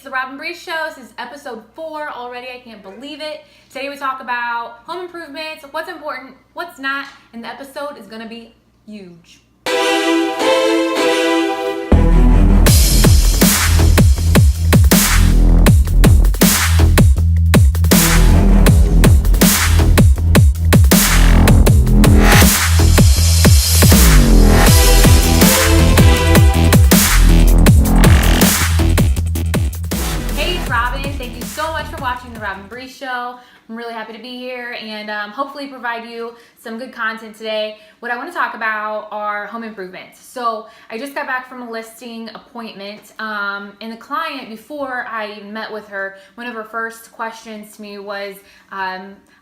the Robyn Breece Show. This is episode 4 already. I can't believe it. Today we talk about home improvements, what's important, what's not, and the episode is going to be huge. Watching the Robyn Breece Show. I'm really happy to be here and hopefully provide you some good content today. What I want to talk about are home improvements. So I just got back from a listing appointment and the client, before I met with her, one of her first questions to me was,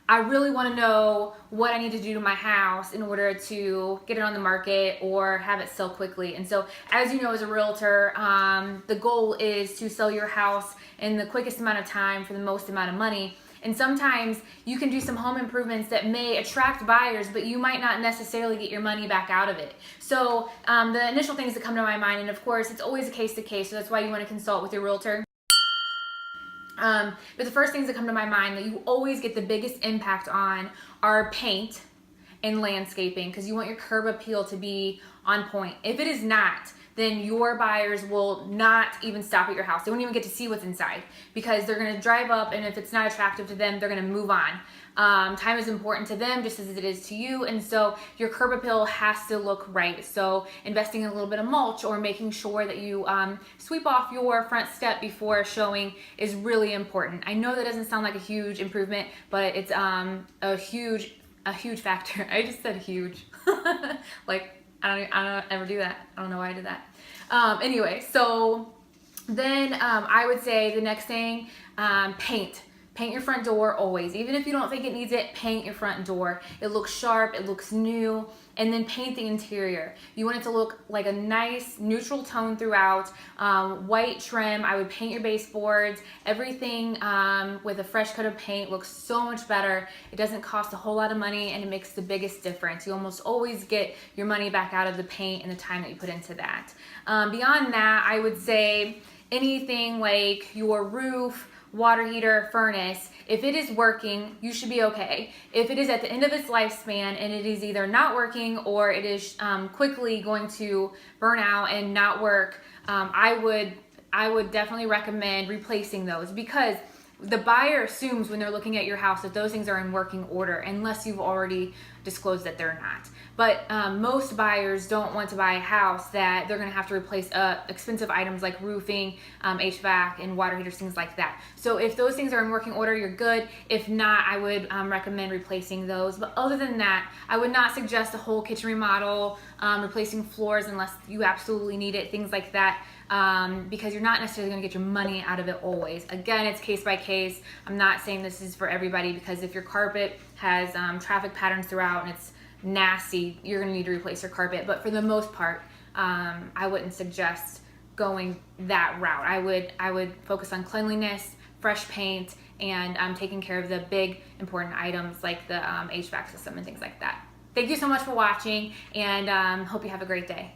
I really want to know what I need to do to my house in order to get it on the market or have it sell quickly. And so, as you know, as a realtor, the goal is to sell your house in the quickest amount of time for the most amount of money. And sometimes you can do some home improvements that may attract buyers, but you might not necessarily get your money back out of it. So the initial things that come to my mind, and of course, it's always a case-to-case, so that's why you want to consult with your realtor. But the first things that come to my mind that you always get the biggest impact on are paint and landscaping, because you want your curb appeal to be on point. If it is not, then your buyers will not even stop at your house. They won't even get to see what's inside because they're going to drive up, and if it's not attractive to them, they're going to move on. Time is important to them just as it is to you, and so your curb appeal has to look right. So investing in a little bit of mulch or making sure that you sweep off your front step before showing is really important. I know that doesn't sound like a huge improvement, but it's a huge factor. I just said huge. Like, I don't ever do that. I don't know why I did that. Anyway, so then I would say the next thing, paint. Paint your front door always. Even if you don't think it needs it, paint your front door. It looks sharp, it looks new, and then paint the interior. You want it to look like a nice neutral tone throughout, white trim. I would paint your baseboards. Everything with a fresh coat of paint looks so much better. It doesn't cost a whole lot of money, and it makes the biggest difference. You almost always get your money back out of the paint and the time that you put into that. Beyond that, I would say anything like your roof, water heater, furnace, if it is working, you should be okay. If it is at the end of its lifespan and it is either not working or it is quickly going to burn out and not work, I would definitely recommend replacing those, because the buyer assumes when they're looking at your house that those things are in working order unless you've already disclosed that they're not. But most buyers don't want to buy a house that they're going to have to replace expensive items like roofing, HVAC, and water heaters, things like that. So if those things are in working order, you're good. If not, I would recommend replacing those. But other than that, I would not suggest a whole kitchen remodel, replacing floors unless you absolutely need it, things like that. Because you're not necessarily going to get your money out of it always. Again, it's case by case. I'm not saying this is for everybody, because if your carpet has traffic patterns throughout and it's nasty, you're going to need to replace your carpet. But for the most part, I wouldn't suggest going that route. I would focus on cleanliness, fresh paint, and taking care of the big important items like the HVAC system and things like that. Thank you so much for watching, and hope you have a great day.